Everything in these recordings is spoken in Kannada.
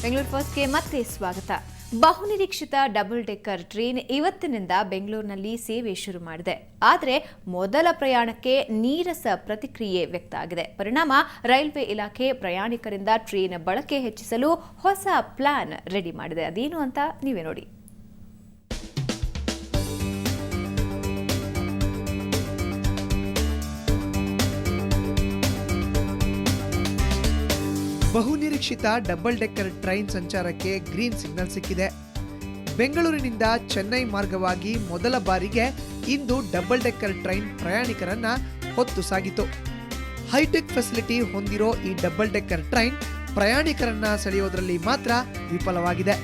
ಬೆಂಗಳೂರು ಫಸ್ಟ್ಗೆ ಮತ್ತೆ ಸ್ವಾಗತ. ಬಹುನಿರೀಕ್ಷಿತ ಡಬಲ್ ಡೆಕ್ಕರ್ ಟ್ರೈನ್ ಇವತ್ತಿನಿಂದ ಬೆಂಗಳೂರಿನಲ್ಲಿ ಸೇವೆ ಶುರು ಮಾಡಿದೆ. ಆದರೆ ಮೊದಲ ಪ್ರಯಾಣಕ್ಕೆ ನೀರಸ ಪ್ರತಿಕ್ರಿಯೆ ವ್ಯಕ್ತ ಆಗಿದೆ. ಪರಿಣಾಮ ರೈಲ್ವೆ ಇಲಾಖೆ ಪ್ರಯಾಣಿಕರಿಂದ ಟ್ರೈನ್ ಬಳಕೆ ಹೆಚ್ಚಿಸಲು ಹೊಸ ಪ್ಲಾನ್ ರೆಡಿ ಮಾಡಿದೆ. ಅದೇನು ಅಂತ ನೀವೇ ನೋಡಿ. ಬಹುನಿರೀಕ್ಷಿತ ಡಬಲ್ ಡೆಕ್ಕರ್ ಟ್ರೈನ್ ಸಂಚಾರಕ್ಕೆ ಗ್ರೀನ್ ಸಿಗ್ನಲ್ ಸಿಕ್ಕಿದೆ. ಬೆಂಗಳೂರಿನಿಂದ ಚೆನ್ನೈ ಮಾರ್ಗವಾಗಿ ಮೊದಲ ಬಾರಿಗೆ ಇಂದು ಡಬಲ್ ಡೆಕ್ಕರ್ ಟ್ರೈನ್ ಪ್ರಯಾಣಿಕರನ್ನ ಹೊತ್ತು ಸಾಗಿತು. ಹೈಟೆಕ್ ಫೆಸಿಲಿಟಿ ಹೊಂದಿರೋ ಈ ಡಬಲ್ ಡೆಕ್ಕರ್ ಟ್ರೈನ್ ಪ್ರಯಾಣಿಕರನ್ನ ಸೆಳೆಯೋದ್ರಲ್ಲಿ ಮಾತ್ರ ವಿಫಲವಾಗಿದೆ.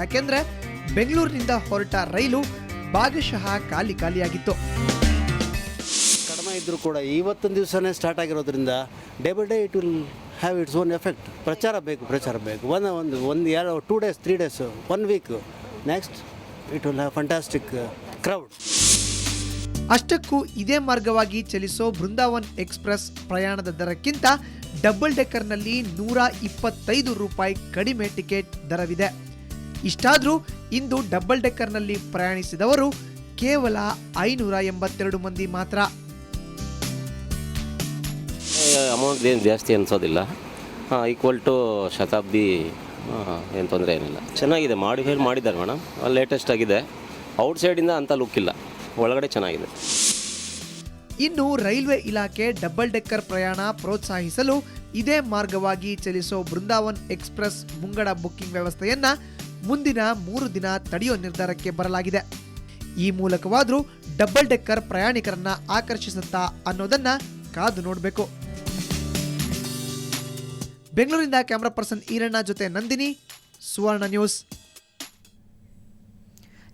ಯಾಕೆಂದ್ರೆ ಬೆಂಗಳೂರಿನಿಂದ ಹೊರಟ ರೈಲು ಭಾಗಶಃ ಖಾಲಿಯಾಗಿತ್ತು. ಕಡಿಮೆ ಇದ್ರೂ ಕೂಡ ಇವತ್ತೊಂದು ದಿವಸನೇ ಸ್ಟಾರ್ಟ್ ಆಗಿರೋದ್ರಿಂದ day by day it will have its own effect. ಪ್ರಚಾರ ಬೇಕು ಒಂದು 2 days 3 days 1 week next it will have fantastic crowd. ಅಷ್ಟಕ್ಕೂ ಇದೇ ಮಾರ್ಗವಾಗಿ ಚಲಿಸೋ ಬೃಂದಾವನ್ ಎಕ್ಸ್ಪ್ರೆಸ್ ಪ್ರಯಾಣದ ದರಕ್ಕಿಂತ ಡಬಲ್ ಡೆಕ್ಕರ್ನಲ್ಲಿ 125 ರೂಪಾಯಿ ಕಡಿಮೆ ಟಿಕೆಟ್ ದರವಿದೆ. ಇಷ್ಟಾದರೂ ಇಂದು ಡಬಲ್ ಡೆಕ್ಕರ್ನಲ್ಲಿ ಪ್ರಯಾಣಿಸಿದವರು ಕೇವಲ 582 ಮಂದಿ ಮಾತ್ರ. ಅಮೌಂಟ್ ಏನು ಜಾಸ್ತಿ ಅನಿಸೋದಿಲ್ಲ, ಈಕ್ವಲ್ ಟು ಶತಾಬ್ದಿ, ಏನು ತೊಂದರೆ ಏನಿಲ್ಲ. ಚೆನ್ನಾಗಿದೆ, ಮಾಡಿಫೈ ಮಾಡಿದ್ದಾರೆ ಮೇಡಮ್. ಲೇಟೆಸ್ಟ್ ಆಗಿದೆ. ಔಟ್ಸೈಡಿಂದ ಅಂಥ ಲುಕ್ ಇಲ್ಲ, ಒಳಗಡೆ ಚೆನ್ನಾಗಿದೆ. ಇನ್ನು ರೈಲ್ವೆ ಇಲಾಖೆ ಡಬಲ್ ಡೆಕ್ಕರ್ ಪ್ರಯಾಣ ಪ್ರೋತ್ಸಾಹಿಸಲು ಇದೇ ಮಾರ್ಗವಾಗಿ ಚಲಿಸೋ ಬೃಂದಾವನ್ ಎಕ್ಸ್ಪ್ರೆಸ್ ಮುಂಗಡ ಬುಕ್ಕಿಂಗ್ ವ್ಯವಸ್ಥೆಯನ್ನ ಮುಂದಿನ 3 ದಿನ ತಡೆಯೋ ನಿರ್ಧಾರಕ್ಕೆ ಬರಲಾಗಿದೆ. ಈ ಮೂಲಕವಾದರೂ ಡಬಲ್ ಡೆಕ್ಕರ್ ಪ್ರಯಾಣಿಕರನ್ನ ಆಕರ್ಷಿಸುತ್ತಾ ಅನ್ನೋದನ್ನ ಕಾದು ನೋಡಬೇಕು. ಬೆಂಗಳೂರಿನಿಂದ ಕ್ಯಾಮರಾ ಪರ್ಸನ್ ಈರಣ್ಣ ಜೊತೆ ನಂದಿನಿ, ಸುವರ್ಣ ನ್ಯೂಸ್.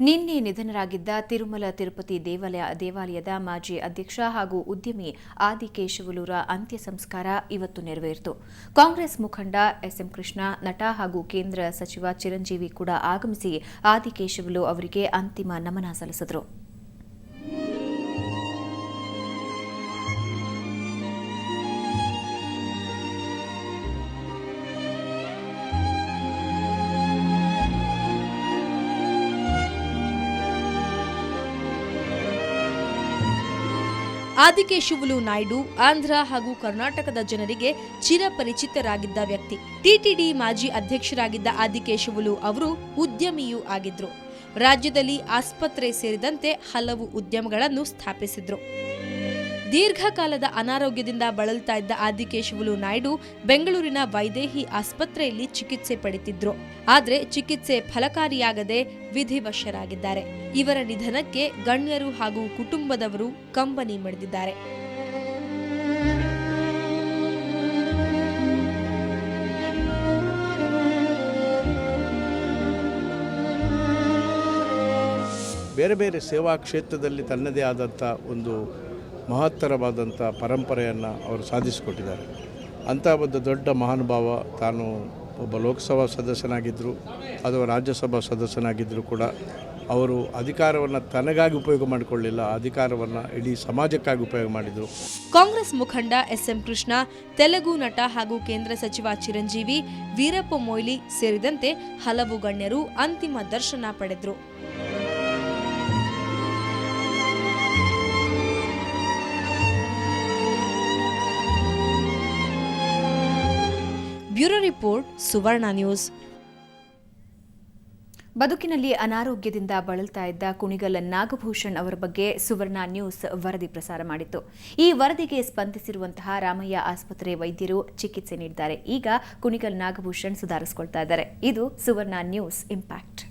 ನಿನ್ನೆ ನಿಧನರಾಗಿದ್ದ ತಿರುಮಲ ತಿರುಪತಿ ದೇವಾಲಯದ ಮಾಜಿ ಅಧ್ಯಕ್ಷ ಹಾಗೂ ಉದ್ಯಮಿ ಆದಿಕೇಶವಲೂರ ಅಂತ್ಯ ಸಂಸ್ಕಾರ ಇವತ್ತು ನೆರವೇರಿತು. ಕಾಂಗ್ರೆಸ್ ಮುಖಂಡ ಎಸ್ಎಂ ಕೃಷ್ಣ, ನಟ ಹಾಗೂ ಕೇಂದ್ರ ಸಚಿವ ಚಿರಂಜೀವಿ ಕೂಡ ಆಗಮಿಸಿ ಆದಿಕೇಶವಲು ಅವರಿಗೆ ಅಂತಿಮ ನಮನ ಸಲ್ಲಿಸಿದರು. ಆದಿಕೇಶವಲು ನಾಯ್ಡು ಆಂಧ್ರ ಹಾಗೂ ಕರ್ನಾಟಕದ ಜನರಿಗೆ ಚಿರಪರಿಚಿತರಾಗಿದ್ದ ವ್ಯಕ್ತಿ. ಟಿಟಿಡಿ ಮಾಜಿ ಅಧ್ಯಕ್ಷರಾಗಿದ್ದ ಆದಿಕೇಶವಲು ಅವರು ಉದ್ಯಮಿಯೂ ಆಗಿದ್ರು. ರಾಜ್ಯದಲ್ಲಿ ಆಸ್ಪತ್ರೆ ಸೇರಿದಂತೆ ಹಲವು ಉದ್ಯಮಗಳನ್ನು ಸ್ಥಾಪಿಸಿದ್ರು. ದೀರ್ಘಕಾಲದ ಅನಾರೋಗ್ಯದಿಂದ ಬಳಲ್ತಾ ಇದ್ದ ಆದಿಕೇಶವಲು ನಾಯ್ಡು ಬೆಂಗಳೂರಿನ ವೈದೇಹಿ ಆಸ್ಪತ್ರೆಯಲ್ಲಿ ಚಿಕಿತ್ಸೆ ಪಡೆದಿದ್ರು. ಆದರೆ ಚಿಕಿತ್ಸೆ ಫಲಕಾರಿಯಾಗದೆ ವಿಧಿವಶರಾಗಿದ್ದಾರೆ. ಇವರ ನಿಧನಕ್ಕೆ ಗಣ್ಯರು ಹಾಗೂ ಕುಟುಂಬದವರು ಕಂಬನಿ ಮಿಡಿದಿದ್ದಾರೆ. ಬೇರೆ ಬೇರೆ ಸೇವಾ ಕ್ಷೇತ್ರದಲ್ಲಿ ತನ್ನದೇ ಆದಂಥ ಒಂದು ಮಹತ್ತರವಾದಂಥ ಪರಂಪರೆಯನ್ನು ಅವರು ಸಾಧಿಸಿಕೊಟ್ಟಿದ್ದಾರೆ. ಅಂಥ ಒಂದು ದೊಡ್ಡ ಮಹಾನುಭಾವ. ತಾನು ಒಬ್ಬ ಲೋಕಸಭಾ ಸದಸ್ಯನಾಗಿದ್ದರು, ಅಥವಾ ರಾಜ್ಯಸಭಾ ಸದಸ್ಯನಾಗಿದ್ದರೂ ಕೂಡ ಅವರು ಅಧಿಕಾರವನ್ನು ತನಗಾಗಿ ಉಪಯೋಗ ಮಾಡಿಕೊಳ್ಳಲಿಲ್ಲ, ಅಧಿಕಾರವನ್ನು ಇಡೀ ಸಮಾಜಕ್ಕಾಗಿ ಉಪಯೋಗ ಮಾಡಿದರು. ಕಾಂಗ್ರೆಸ್ ಮುಖಂಡ ಎಸ್ಎಂ ಕೃಷ್ಣ, ತೆಲುಗು ನಟ ಹಾಗೂ ಕೇಂದ್ರ ಸಚಿವ ಚಿರಂಜೀವಿ, ವೀರಪ್ಪ ಮೊಯ್ಲಿ ಸೇರಿದಂತೆ ಹಲವು ಗಣ್ಯರು ಅಂತಿಮ ದರ್ಶನ ಪಡೆದರು. ಬ್ಯೂರೋ ರಿಪೋರ್ಟ್, ಸುವರ್ಣ ನ್ಯೂಸ್. ಬದುಕಿನಲ್ಲಿ ಅನಾರೋಗ್ಯದಿಂದ ಬಳಲ್ತಾ ಇದ್ದ ಕುಣಿಗಲ್ ನಾಗಭೂಷಣ್ ಅವರ ಬಗ್ಗೆ ಸುವರ್ಣ ನ್ಯೂಸ್ ವರದಿ ಪ್ರಸಾರ ಮಾಡಿತ್ತು. ಈ ವರದಿಗೆ ಸ್ಪಂದಿಸಿರುವಂತಹ ರಾಮಯ್ಯ ಆಸ್ಪತ್ರೆ ವೈದ್ಯರು ಚಿಕಿತ್ಸೆ ನೀಡಿದ್ದಾರೆ. ಈಗ ಕುಣಿಗಲ್ ನಾಗಭೂಷಣ್ ಸುಧಾರಿಸಿಕೊಳ್ತಾ ಇದ್ದಾರೆ. ಇದು ಸುವರ್ಣ ನ್ಯೂಸ್ ಇಂಪ್ಯಾಕ್ಟ್.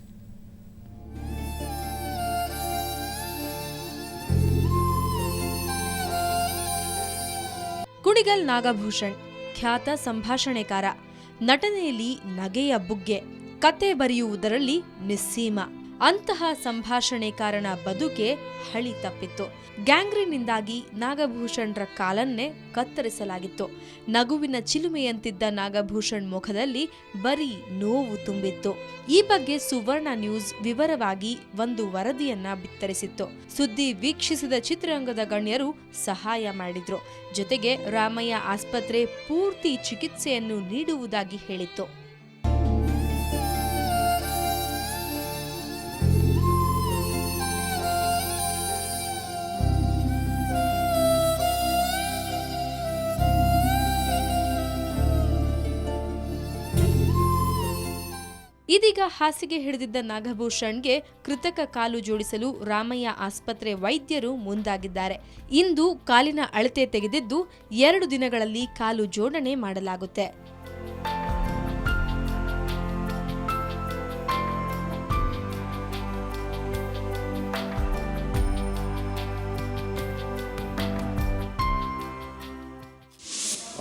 ಕುಣಿಗಲ್ ನಾಗಭೂಷಣ್ ಖ್ಯಾತ ಸಂಭಾಷಣೆಕಾರ. ನಟನೆಯಲ್ಲಿ ನಗೆಯ ಬುಗ್ಗೆ, ಕತೆ ಬರೆಯುವುದರಲ್ಲಿ ನಿಸ್ಸೀಮ. ಅಂತಹ ಸಂಭಾಷಣೆಕಾರನ ಬದುಕೆ ಹಳಿ ತಪ್ಪಿತ್ತು. ಗ್ಯಾಂಗ್ರೀನ್ನಿಂದಾಗಿ ನಾಗಭೂಷಣ್ರ ಕಾಲನ್ನೇ ಕತ್ತರಿಸಲಾಗಿತ್ತು. ನಗುವಿನ ಚಿಲುಮೆಯಂತಿದ್ದ ನಾಗಭೂಷಣ್ ಮುಖದಲ್ಲಿ ಬರೀ ನೋವು ತುಂಬಿತ್ತು. ಈ ಬಗ್ಗೆ ಸುವರ್ಣ ನ್ಯೂಸ್ ವಿವರವಾಗಿ ಒಂದು ವರದಿಯನ್ನ ಬಿತ್ತರಿಸಿತ್ತು. ಸುದ್ದಿ ವೀಕ್ಷಿಸಿದ ಚಿತ್ರರಂಗದ ಗಣ್ಯರು ಸಹಾಯ ಮಾಡಿದ್ರು. ಜೊತೆಗೆ ರಾಮಯ್ಯ ಆಸ್ಪತ್ರೆ ಪೂರ್ತಿ ಚಿಕಿತ್ಸೆಯನ್ನು ನೀಡುವುದಾಗಿ ಹೇಳಿತ್ತು. ಇದೀಗ ಹಾಸಿಗೆ ಹಿಡಿದಿದ್ದ ನಾಗಭೂಷಣ್ಗೆ ಕೃತಕ ಕಾಲು ಜೋಡಿಸಲು ರಾಮಯ್ಯ ಆಸ್ಪತ್ರೆ ವೈದ್ಯರು ಮುಂದಾಗಿದ್ದಾರೆ. ಇಂದು ಕಾಲಿನ ಅಳತೆ ತೆಗೆದಿದ್ದು 2 ದಿನಗಳಲ್ಲಿ ಕಾಲು ಜೋಡಣೆ ಮಾಡಲಾಗುತ್ತೆ.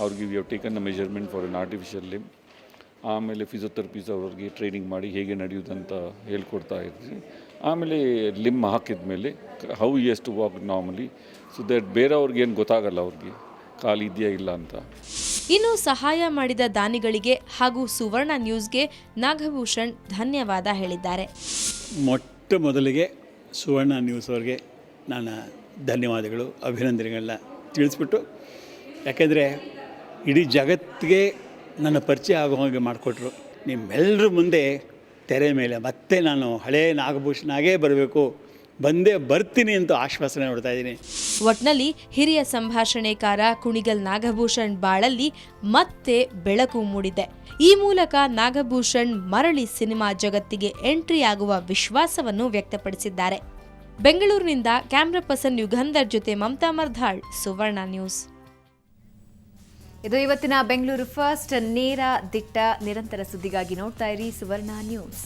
ಅವ್ರಿಗೆ we have taken a measurement for N artificial limb. ಆಮೇಲೆ ಫಿಸಿಯೋಥೆರಪಿಸ್ ಅವ್ರಿಗೆ ಟ್ರೈನಿಂಗ್ ಮಾಡಿ ಹೇಗೆ ನಡೆಯೋದಂತ ಹೇಳ್ಕೊಡ್ತಾ ಇದ್ವಿ. ಆಮೇಲೆ ಲಿಂಬ್ ಹಾಕಿದ ಮೇಲೆ how use to walk normally, so that ಬೇರೆಯವ್ರಿಗೆ ಏನು ಗೊತ್ತಾಗಲ್ಲ ಅವ್ರಿಗೆ ಕಾಲು ಇದೆಯಾ ಇಲ್ಲ ಅಂತ. ಇನ್ನು ಸಹಾಯ ಮಾಡಿದ ದಾನಿಗಳಿಗೆ ಹಾಗೂ ಸುವರ್ಣ ನ್ಯೂಸ್ಗೆ ನಾಗಭೂಷಣ್ ಧನ್ಯವಾದ ಹೇಳಿದ್ದಾರೆ. ಮೊಟ್ಟ ಮೊದಲಿಗೆ ಸುವರ್ಣ ನ್ಯೂಸ್ ಅವ್ರಿಗೆ ನನ್ನ ಧನ್ಯವಾದಗಳು, ಅಭಿನಂದನೆಗಳನ್ನ ತಿಳಿಸ್ಬಿಟ್ಟು, ಯಾಕೆಂದರೆ ಇಡೀ ಜಗತ್ತಿಗೆ ನನ್ನ ಪರಿಚಯ ಆಗೋ ಹಾಗೆ ಮಾಡಿಕೊಟ್ರು. ನಿಮ್ಮೆಲ್ಲರ ಮುಂದೆ ತೆರೆ ಮೇಲೆ ಮತ್ತೆ ನಾನು ಹಳೇ ನಾಗಭೂಷಣಾಗೇ ಬರಬೇಕು, ಬಂದೇ ಬರ್ತೀನಿ ಅಂತ ಆಶ್ವಾಸನೆ ಕೊಡ್ತಾ ಇದ್ದೀನಿ. ಒಟ್ನಲ್ಲಿ ಹಿರಿಯ ಸಂಭಾಷಣೆಕಾರ ಕುಣಿಗಲ್ ನಾಗಭೂಷಣ್ ಬಾಳಲ್ಲಿ ಮತ್ತೆ ಬೆಳಕು ಮೂಡಿದೆ. ಈ ಮೂಲಕ ನಾಗಭೂಷಣ್ ಮರಳಿ ಸಿನಿಮಾ ಜಗತ್ತಿಗೆ ಎಂಟ್ರಿ ಆಗುವ ವಿಶ್ವಾಸವನ್ನು ವ್ಯಕ್ತಪಡಿಸಿದ್ದಾರೆ. ಬೆಂಗಳೂರಿನಿಂದ ಕ್ಯಾಮ್ರಾ ಪರ್ಸನ್ ಯುಗಂಧರ್ ಜೊತೆ ಮಮತಾ ಮರ್ಧಾಳ್, ಸುವರ್ಣ ನ್ಯೂಸ್. ಇದು ಇವತ್ತಿನ ಬೆಂಗಳೂರು ಫಸ್ಟ್ ನೇರ ದಿಟ್ಟ ನಿರಂತರ ಸುದ್ದಿಗಾಗಿ ನೋಡ್ತಾ ಇರಿ ಸುವರ್ಣ ನ್ಯೂಸ್.